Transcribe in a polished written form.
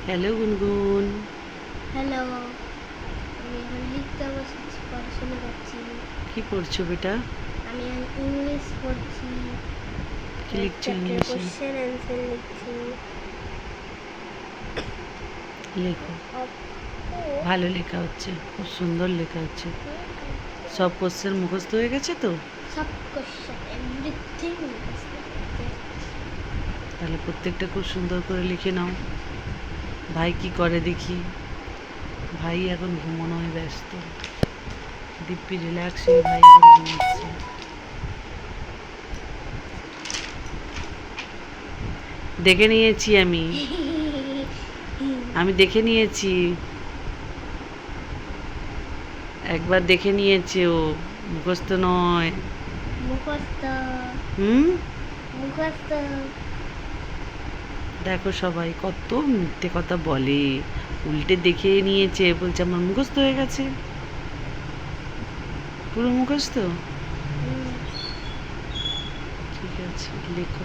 Hello গুনগুন। Hello, আমি এখন লিখতে বসেছি, পড়াশোনা করছি। কি পড়ছো বেটা? আমি এখন ইংলিশ পড়ছি। কি লিখছো চ্যাপ্টার ইংলিশে? কোশ্চেন অ্যান্সার লিখছি। লেখো, আপু, ভালো লেখা হচ্ছে, খুব সুন্দর লেখা হচ্ছে। সব কোশ্চেন মুখস্থ হয়ে গেছে তো? সব কোশ্চেন এভরিথিং মুখস্থ হয়েছে। তাহলে প্রত্যেকটা খুব সুন্দর করে লিখে নাও। ভাই কি করে দেখি। ভাই এখন ঘুমানোয় ব্যস্ত। দিব্যি রিল্যাক্সিং, ভাই এখন ঘুমাচ্ছে। দেখে নিয়েছি আমি আমি দেখে নিয়েছি, একবার দেখে নিয়েছে ও, মুখস্থ নয়। মুখস্থ হুম। মুখস্থ। দেখো সবাই কত মিথ্যে কথা বলে, উল্টে দেখে নিয়েছে, বলছে আমার মুখস্থ হয়ে গেছে। পুরো মুখস্থ। ঠিক আছে, লেখো।